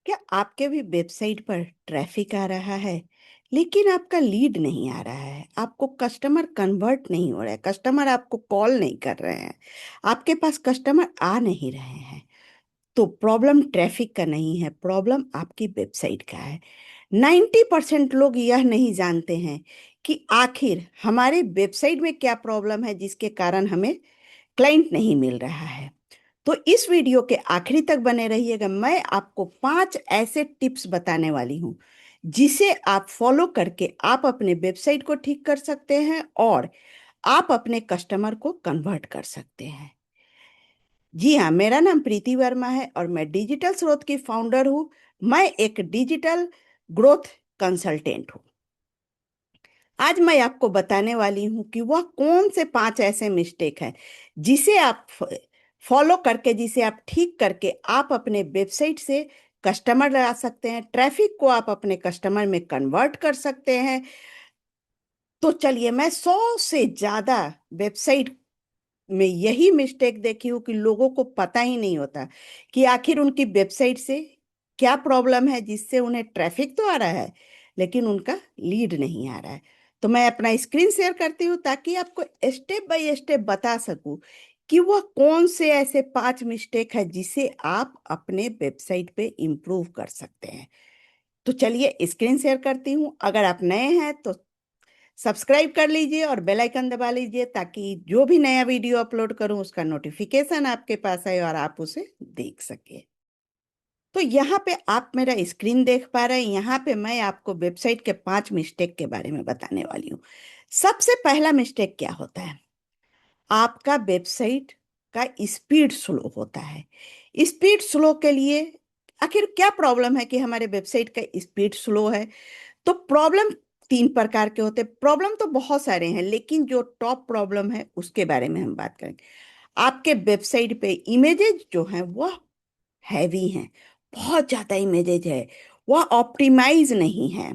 क्या आपके भी वेबसाइट पर ट्रैफिक आ रहा है लेकिन आपका लीड नहीं आ रहा है? आपको कस्टमर कन्वर्ट नहीं हो रहा है, कस्टमर आपको कॉल नहीं कर रहे हैं, आपके पास कस्टमर आ नहीं रहे हैं? तो प्रॉब्लम ट्रैफिक का नहीं है, प्रॉब्लम आपकी वेबसाइट का है। 90% लोग यह नहीं जानते हैं कि आखिर हमारे वेबसाइट में क्या प्रॉब्लम है जिसके कारण हमें क्लाइंट नहीं मिल रहा है। तो इस वीडियो के आखिरी तक बने रहिएगा। मैं आपको 5 ऐसे टिप्स बताने वाली हूँ जिसे आप फॉलो करके आप अपने वेबसाइट को ठीक कर सकते हैं और आप अपने कस्टमर को कन्वर्ट कर सकते हैं। जी हाँ, मेरा नाम प्रीति वर्मा है और मैं डिजिटल स्रोत की फाउंडर हूँ। मैं एक डिजिटल ग्रोथ कंसल्टेंट हूँ। आज मैं आपको बताने वाली हूँ कि वह कौन से 5 ऐसे मिस्टेक हैं जिसे आप फॉलो करके, जिसे आप ठीक करके आप अपने वेबसाइट से कस्टमर ला सकते हैं, ट्रैफिक को आप अपने कस्टमर में कन्वर्ट कर सकते हैं। तो चलिए, मैं 100 से ज्यादा वेबसाइट में यही मिस्टेक देखी हूँ कि लोगों को पता ही नहीं होता कि आखिर उनकी वेबसाइट से क्या प्रॉब्लम है जिससे उन्हें ट्रैफिक तो आ रहा है लेकिन उनका लीड नहीं आ रहा है। तो मैं अपना स्क्रीन शेयर करती हूँ ताकि आपको स्टेप बाय स्टेप बता सकूं कि वह कौन से ऐसे 5 मिस्टेक है जिसे आप अपने वेबसाइट पे इम्प्रूव कर सकते हैं। तो चलिए स्क्रीन शेयर करती हूँ। अगर आप नए हैं तो सब्सक्राइब कर लीजिए और बेल आइकन दबा लीजिए ताकि जो भी नया वीडियो अपलोड करूं उसका नोटिफिकेशन आपके पास आए और आप उसे देख सके। तो यहाँ पे आप मेरा स्क्रीन देख पा रहे हैं। यहाँ पे मैं आपको वेबसाइट के 5 मिस्टेक के बारे में बताने वाली हूँ। सबसे पहला मिस्टेक क्या होता है? आपका वेबसाइट का स्पीड स्लो होता है। स्पीड स्लो के लिए आखिर क्या प्रॉब्लम है कि हमारे वेबसाइट का स्पीड स्लो है? तो प्रॉब्लम 3 प्रकार के होते हैं। प्रॉब्लम तो बहुत सारे हैं लेकिन जो टॉप प्रॉब्लम है उसके बारे में हम बात करेंगे। आपके वेबसाइट पे इमेजेस जो हैं वह हैवी हैं, बहुत ज़्यादा इमेजेज है, वह ऑप्टिमाइज नहीं है।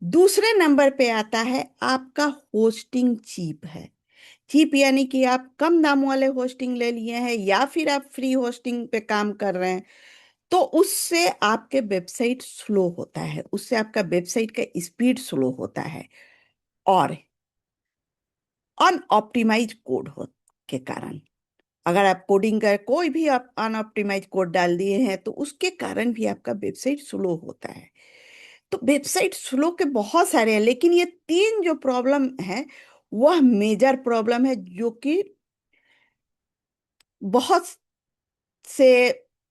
दूसरे नंबर पे आता है आपका होस्टिंग चीप है। चीप यानी कि आप कम दाम वाले होस्टिंग ले लिए हैं या फिर आप फ्री होस्टिंग पे काम कर रहे हैं। तो उससे आपके वेबसाइट स्लो होता है, उससे आपका वेबसाइट का स्पीड स्लो होता है। और अनऑप्टिमाइज कोड हो के कारण, अगर आप कोडिंग कर कोई भी आप अनऑप्टिमाइज कोड डाल दिए हैं तो उसके कारण भी आपका वेबसाइट स्लो होता है। तो वेबसाइट स्लो के बहुत सारे हैं लेकिन ये 3 जो प्रॉब्लम है वह मेजर प्रॉब्लम है जो कि बहुत से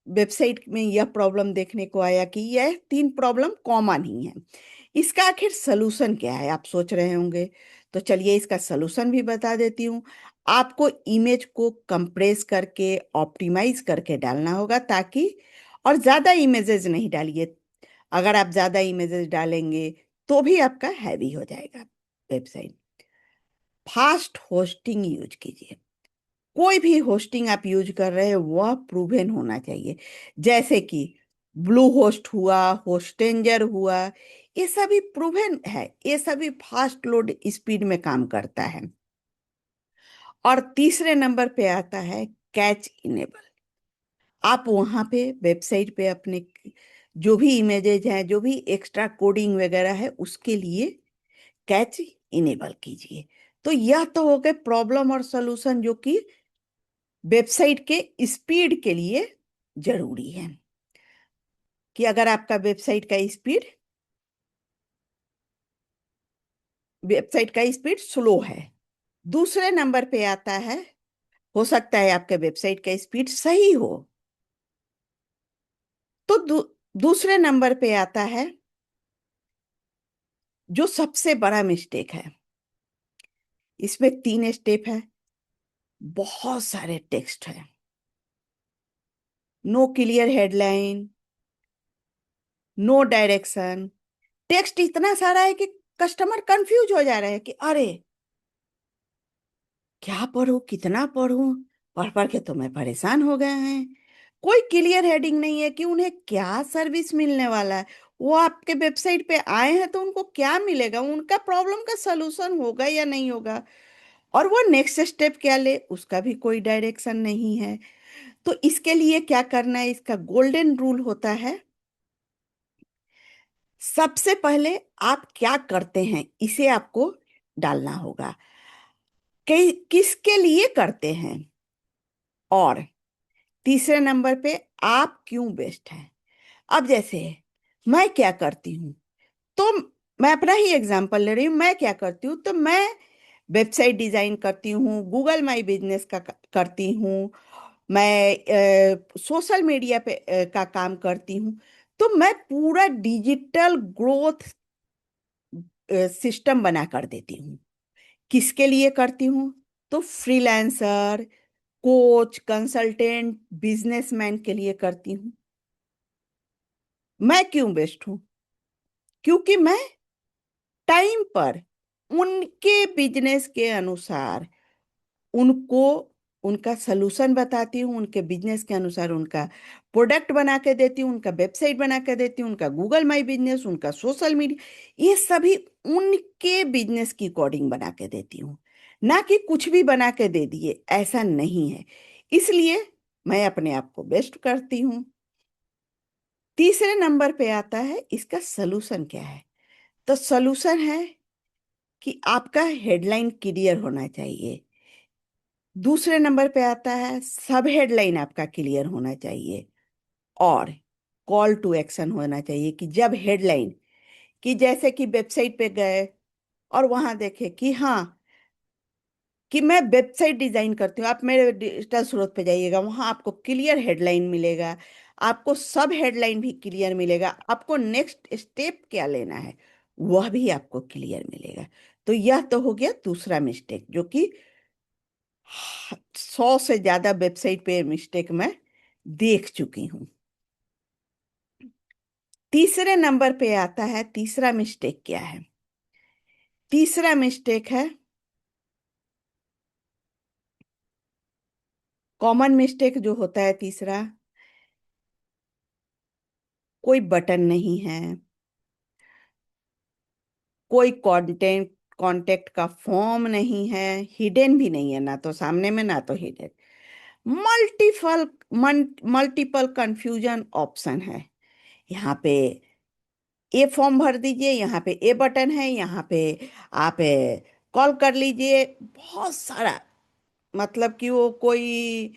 वेबसाइट में यह प्रॉब्लम देखने को आया कि यह 3 प्रॉब्लम कॉमन ही है। इसका आखिर सलूशन क्या है, आप सोच रहे होंगे। तो चलिए इसका सलूशन भी बता देती हूँ। आपको इमेज को कंप्रेस करके ऑप्टिमाइज करके डालना होगा ताकि, और ज़्यादा इमेजेस नहीं डालिए। अगर आप ज़्यादा इमेजेस डालेंगे तो भी आपका हैवी हो जाएगा वेबसाइट। फास्ट होस्टिंग यूज कीजिए। कोई भी होस्टिंग आप यूज कर रहे हैं वह प्रूवन होना चाहिए, जैसे कि ब्लू होस्ट हुआ, होस्टेंजर हुआ। ये सभी प्रूवन है, ये सभी फास्ट लोड स्पीड में काम करता है। और तीसरे नंबर पे आता है कैच इनेबल। आप वहां पे वेबसाइट पे अपने जो भी इमेजेज हैं, जो भी एक्स्ट्रा कोडिंग वगैरह है उसके लिए कैच इनेबल कीजिए। तो यह तो हो गए प्रॉब्लम और सॉल्यूशन जो कि वेबसाइट के स्पीड के लिए जरूरी है, कि अगर आपका वेबसाइट का स्पीड स्लो है। दूसरे नंबर पे आता है, हो सकता है आपके वेबसाइट का स्पीड सही हो। तो दूसरे नंबर पे आता है जो सबसे बड़ा मिस्टेक है। इसमें 3 स्टेप है, बहुत सारे टेक्स्ट है, no clear headline, no direction. Text इतना सारा है कि कस्टमर कंफ्यूज हो जा रहे हैं कि अरे क्या पढूं, कितना पढूं, पढ़ पढ़ के तो मैं परेशान हो गए हैं। कोई क्लियर हेडिंग नहीं है कि उन्हें क्या सर्विस मिलने वाला है। वो आपके वेबसाइट पे आए हैं तो उनको क्या मिलेगा, उनका प्रॉब्लम का सलूशन होगा या नहीं होगा, और वो नेक्स्ट स्टेप क्या ले उसका भी कोई डायरेक्शन नहीं है। तो इसके लिए क्या करना है, इसका गोल्डन रूल होता है सबसे पहले आप क्या करते हैं इसे आपको डालना होगा, कि किसके लिए करते हैं, और तीसरे नंबर पे आप क्यों बेस्ट हैं। अब जैसे मैं क्या करती हूँ, तो मैं अपना ही एग्जांपल ले रही हूँ। मैं क्या करती हूँ, तो मैं वेबसाइट डिजाइन करती हूँ, गूगल माई बिजनेस का करती हूँ, मैं सोशल मीडिया पे का काम करती हूँ। तो मैं पूरा डिजिटल ग्रोथ सिस्टम बना कर देती हूँ। किसके लिए करती हूँ, तो फ्रीलांसर, कोच, कंसल्टेंट, बिजनेसमैन के लिए करती हूँ। मैं क्यों बेस्ट हूँ, क्योंकि मैं टाइम पर उनके बिजनेस के अनुसार उनको उनका सलूशन बताती हूँ, उनके बिजनेस के अनुसार उनका प्रोडक्ट बना के देती हूँ, उनका वेबसाइट बना के देती हूँ, उनका गूगल माई बिजनेस, उनका सोशल मीडिया, ये सभी उनके बिजनेस की कोडिंग बना के देती हूँ। ना कि कुछ भी बना के दे दिए, ऐसा नहीं है। इसलिए मैं अपने आप को बेस्ट करती हूँ। तीसरे नंबर पे आता है इसका सलूशन क्या है। तो सलूशन है कि आपका हेडलाइन क्लियर होना चाहिए। दूसरे नंबर पे आता है सब हेडलाइन आपका क्लियर होना चाहिए, और कॉल टू एक्शन होना चाहिए, कि जब हेडलाइन, कि जैसे कि वेबसाइट पे गए और वहां देखे कि हाँ, कि मैं वेबसाइट डिजाइन करती हूँ, आप मेरे डिजिटल स्रोत पे जाइएगा, वहां आपको क्लियर हेडलाइन मिलेगा, आपको सब हेडलाइन भी क्लियर मिलेगा, आपको नेक्स्ट स्टेप क्या लेना है वह भी आपको क्लियर मिलेगा। तो यह तो हो गया दूसरा मिस्टेक, जो कि 100 से ज्यादा वेबसाइट पे मिस्टेक मैं देख चुकी हूँ। तीसरे नंबर पे आता है तीसरा मिस्टेक क्या है। तीसरा मिस्टेक है, कॉमन मिस्टेक जो होता है तीसरा, कोई बटन नहीं है, कोई कंटेंट कांटेक्ट का फॉर्म नहीं है, हिडन भी नहीं है, ना तो सामने में ना तो hidden, multiple multiple confusion option है। यहाँ पे ए फॉर्म भर दीजिए, यहाँ पे ए बटन है, यहाँ पे आप कॉल कर लीजिए, बहुत सारा, मतलब कि वो कोई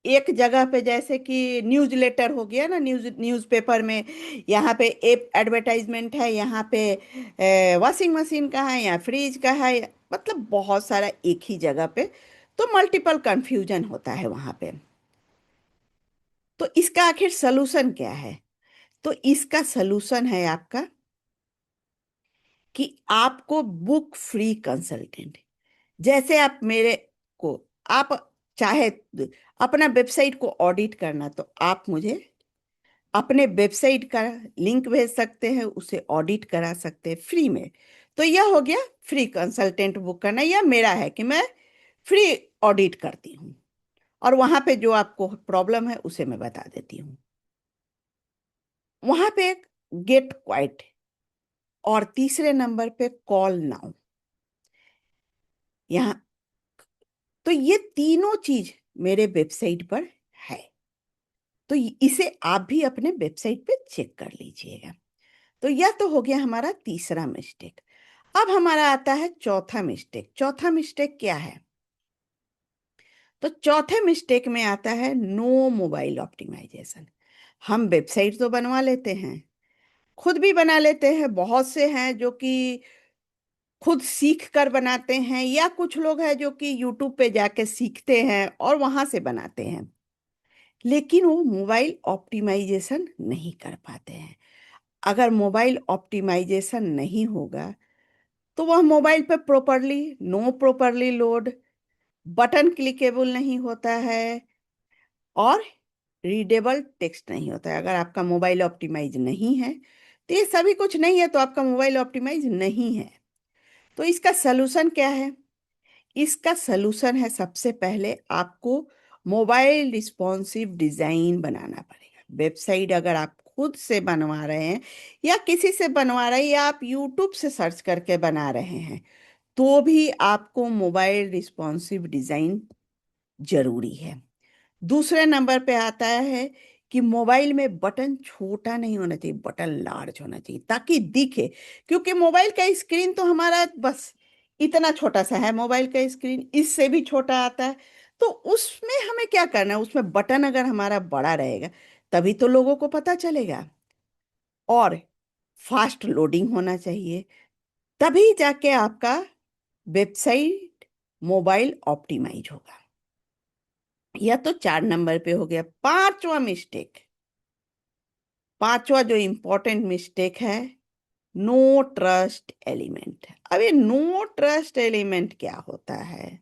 एक जगह पे, जैसे कि न्यूज लेटर हो गया ना, न्यूज़पेपर में, यहाँ पे एक एडवर्टाइजमेंट है, यहाँ पे वॉशिंग मशीन का है या फ्रिज का है, मतलब बहुत सारा एक ही जगह पे, तो मल्टीपल कंफ्यूजन होता है वहाँ पे। तो इसका आखिर सलूशन क्या है। तो इसका सलूशन है आपका, कि आपको बुक फ्री कंसल्टेंट, जैसे आप मेरे को, आप चाहे अपना वेबसाइट को ऑडिट करना, तो आप मुझे अपने वेबसाइट का लिंक भेज सकते हैं, उसे ऑडिट करा सकते हैं फ्री में। तो यह हो गया फ्री कंसल्टेंट बुक करना, यह मेरा है कि मैं फ्री ऑडिट करती हूँ, और वहां पे जो आपको प्रॉब्लम है उसे मैं बता देती हूँ। वहां पे गेट क्वाइट, और तीसरे नंबर पे कॉल नाउ। यहाँ, तो ये तीनों चीज मेरे वेबसाइट पर है। तो इसे आप भी अपने वेबसाइट पे चेक कर लीजिएगा। तो यह तो हो गया हमारा तीसरा मिस्टेक। अब हमारा आता है चौथा मिस्टेक। चौथा मिस्टेक क्या है, तो चौथे मिस्टेक में आता है नो मोबाइल ऑप्टिमाइजेशन। हम वेबसाइट तो बनवा लेते हैं, खुद भी बना लेते हैं, बहुत से हैं जो कि खुद सीख कर बनाते हैं, या कुछ लोग हैं जो कि यूट्यूब पे जाके सीखते हैं और वहां से बनाते हैं, लेकिन वो मोबाइल ऑप्टिमाइजेशन नहीं कर पाते हैं। अगर मोबाइल ऑप्टिमाइजेशन नहीं होगा, तो वह मोबाइल पे properly, no properly load, button clickable नहीं होता है, और रीडेबल टेक्स्ट नहीं होता है। अगर आपका मोबाइल ऑप्टिमाइज नहीं है, तो ये सभी कुछ नहीं है, तो आपका मोबाइल ऑप्टिमाइज नहीं है। तो इसका सलूशन क्या है। इसका सलूशन है, सबसे पहले आपको मोबाइल रिस्पॉन्सिव डिजाइन बनाना पड़ेगा। वेबसाइट अगर आप खुद से बनवा रहे हैं, या किसी से बनवा रहे हैं, या आप यूट्यूब से सर्च करके बना रहे हैं, तो भी आपको मोबाइल रिस्पॉन्सिव डिजाइन जरूरी है। दूसरे नंबर पे आता है कि मोबाइल में बटन छोटा नहीं होना चाहिए, बटन लार्ज होना चाहिए ताकि दिखे। क्योंकि मोबाइल का स्क्रीन तो हमारा बस इतना छोटा सा है, मोबाइल का स्क्रीन इससे भी छोटा आता है। तो उसमें हमें क्या करना है, उसमें बटन अगर हमारा बड़ा रहेगा तभी तो लोगों को पता चलेगा। और फास्ट लोडिंग होना चाहिए, तभी जाके आपका वेबसाइट मोबाइल ऑप्टिमाइज होगा। यह तो 4 नंबर पे हो गया। पांचवा मिस्टेक, पांचवा जो इंपॉर्टेंट मिस्टेक है, नो ट्रस्ट एलिमेंट। अब ये नो ट्रस्ट एलिमेंट क्या होता है?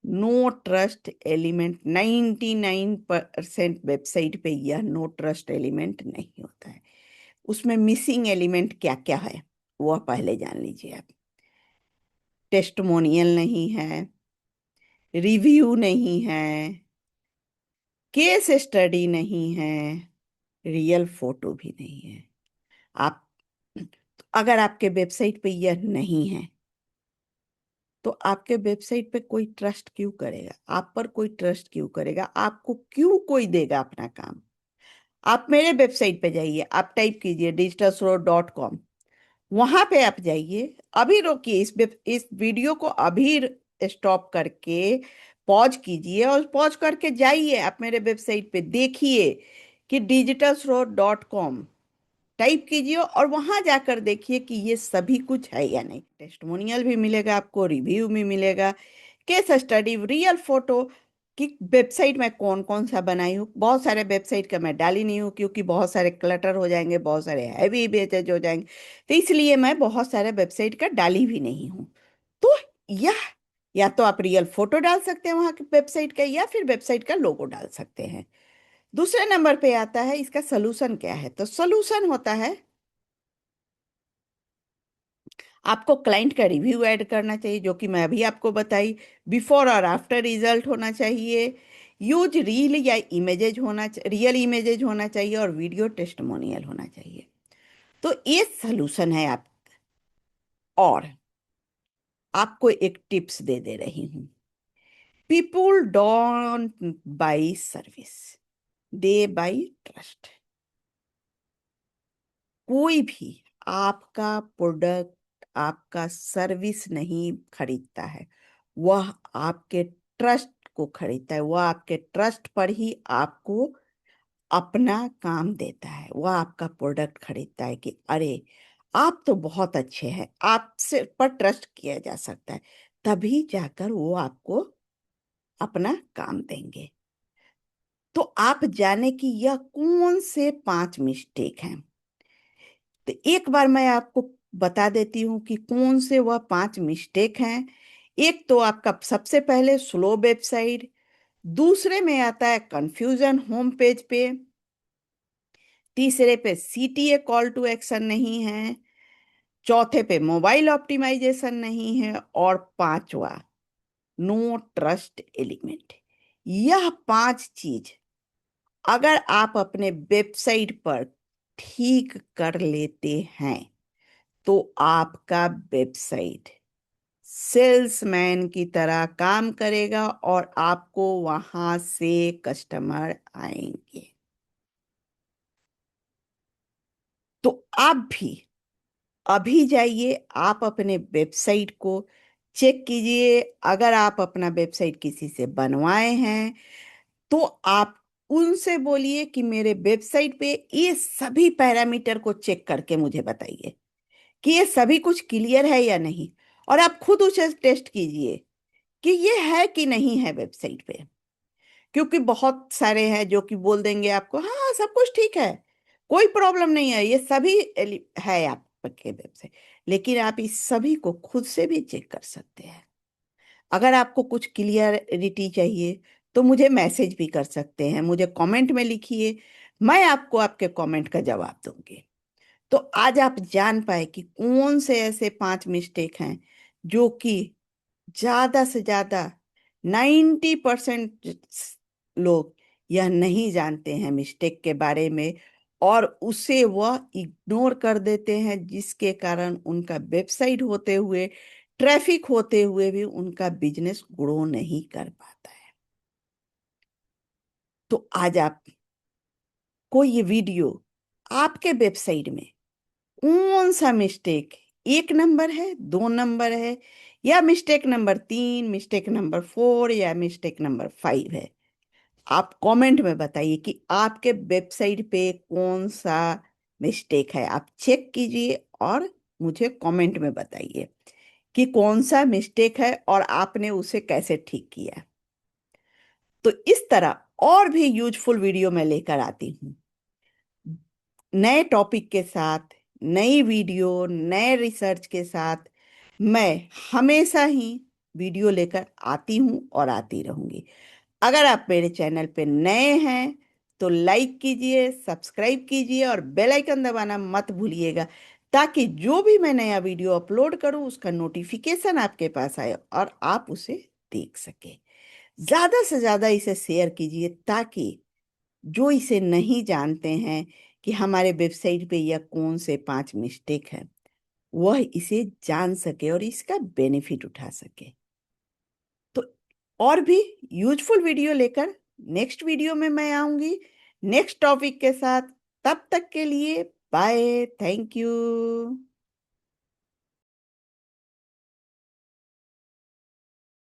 नो ट्रस्ट एलिमेंट 99% वेबसाइट पे यह नो ट्रस्ट एलिमेंट नहीं होता है। उसमें मिसिंग एलिमेंट क्या क्या है वह पहले जान लीजिए आप। टेस्टमोनियल नहीं है, रिव्यू नहीं है, केस स्टडी नहीं है, रियल फोटो भी नहीं है। आप, अगर आपके वेबसाइट पे यह नहीं है तो आपके वेबसाइट पे कोई ट्रस्ट क्यों करेगा? आप पर कोई ट्रस्ट क्यों करेगा? आपको क्यों कोई देगा अपना काम? आप मेरे वेबसाइट पे जाइए, आप टाइप कीजिए digitalsroad.com, वहां पे आप जाइए। अभी रोकिए इस वीडियो को, अभी स्टॉप करके पॉज कीजिए और पॉज करके जाइए आप मेरे वेबसाइट पे, देखिए कि digitalsroad.com टाइप कीजिए और वहां जाकर देखिए कि ये सभी कुछ है या नहीं। टेस्टिमोनियल भी मिलेगा आपको, रिव्यू भी मिलेगा, केस स्टडी, रियल फोटो कि वेबसाइट में कौन कौन सा बनाई हूँ। बहुत सारे वेबसाइट का मैं डाली नहीं हूँ क्योंकि बहुत सारे क्लटर हो जाएंगे, बहुत सारे हैवी पेजेज हो जाएंगे, तो इसलिए मैं बहुत सारे वेबसाइट का डाली भी नहीं हूँ। तो यह, या तो आप रियल फोटो डाल सकते हैं वहां के वेबसाइट का, या फिर वेबसाइट का लोगो डाल सकते हैं। दूसरे नंबर पे आता है इसका सोल्यूशन क्या है। तो सोल्यूशन होता है, आपको क्लाइंट का रिव्यू ऐड करना चाहिए जो कि मैं अभी आपको बताई। बिफोर और आफ्टर रिजल्ट होना चाहिए। यूज रील या इमेजेज होना, रियल इमेजेज होना चाहिए, और वीडियो टेस्टिमोनियल होना चाहिए। तो ये सोल्यूशन है आप। और आपको एक टिप्स दे दे रही हूँ। People don't buy service, they by trust. कोई भी आपका प्रोडक्ट, आपका सर्विस नहीं खरीदता है, वह आपके ट्रस्ट को खरीदता है। वह आपके ट्रस्ट पर ही आपको अपना काम देता है। वह आपका प्रोडक्ट खरीदता है कि अरे आप तो बहुत अच्छे हैं, आपसे पर ट्रस्ट किया जा सकता है, तभी जाकर वो आपको अपना काम देंगे। तो आप जाने कि यह कौन से 5 मिस्टेक हैं। तो एक बार मैं आपको बता देती हूँ कि कौन से वह 5 मिस्टेक हैं। एक तो आपका सबसे पहले स्लो वेबसाइट, दूसरे में आता है कंफ्यूजन होम पेज पे, तीसरे पे सीटीए कॉल टू एक्शन नहीं है, चौथे पे मोबाइल ऑप्टिमाइजेशन नहीं है, और पांचवा नो ट्रस्ट एलिमेंट। यह 5 चीज अगर आप अपने वेबसाइट पर ठीक कर लेते हैं तो आपका वेबसाइट सेल्समैन की तरह काम करेगा और आपको वहां से कस्टमर आएंगे। तो आप भी अभी जाइए, आप अपने वेबसाइट को चेक कीजिए। अगर आप अपना वेबसाइट किसी से बनवाए हैं तो आप उनसे बोलिए कि मेरे वेबसाइट पे ये सभी पैरामीटर को चेक करके मुझे बताइए कि ये सभी कुछ क्लियर है या नहीं। और आप खुद उसे टेस्ट कीजिए कि ये है कि नहीं है वेबसाइट पे। क्योंकि बहुत सारे हैं जो कि बोल देंगे आपको हाँ सब कुछ ठीक है, कोई प्रॉब्लम नहीं है, ये सभी है आपके वेबसाइट। लेकिन आप इस सभी को खुद से भी चेक कर सकते हैं। अगर आपको कुछ क्लियरिटी चाहिए तो मुझे मैसेज भी कर सकते हैं, मुझे कमेंट में लिखिए, मैं आपको आपके कमेंट का जवाब दूंगी। तो आज आप जान पाए कि कौन से ऐसे 5 मिस्टेक हैं जो कि ज्यादा से ज्यादा 90% लोग यह नहीं जानते हैं मिस्टेक के बारे में, और उसे वह इग्नोर कर देते हैं, जिसके कारण उनका वेबसाइट होते हुए, ट्रैफिक होते हुए भी उनका बिजनेस ग्रो नहीं कर पाता है। तो आज आप को ये वीडियो आपके वेबसाइट में कौन सा मिस्टेक 1 नंबर है, 2 नंबर है, या मिस्टेक नंबर 3, मिस्टेक नंबर 4, या मिस्टेक नंबर 5 है, आप कमेंट में बताइए कि आपके वेबसाइट पे कौन सा मिस्टेक है। आप चेक कीजिए और मुझे कमेंट में बताइए कि कौन सा मिस्टेक है और आपने उसे कैसे ठीक किया। तो इस तरह और भी यूजफुल वीडियो मैं लेकर आती हूँ, नए टॉपिक के साथ, नई वीडियो, नए रिसर्च के साथ। मैं हमेशा ही वीडियो लेकर आती हूँ और आती रहूंगी। अगर आप मेरे चैनल पे नए हैं तो लाइक कीजिए, सब्सक्राइब कीजिए और बेल आइकन दबाना मत भूलिएगा, ताकि जो भी मैं नया वीडियो अपलोड करूं उसका नोटिफिकेशन आपके पास आए और आप उसे देख सके। ज़्यादा से ज़्यादा इसे शेयर कीजिए, ताकि जो इसे नहीं जानते हैं कि हमारे वेबसाइट पे यह कौन से 5 मिस्टेक है, वह इसे जान सके और इसका बेनिफिट उठा सके। तो और भी यूजफुल वीडियो लेकर नेक्स्ट वीडियो में मैं आऊंगी, नेक्स्ट टॉपिक के साथ। तब तक के लिए बाय, थैंक यू।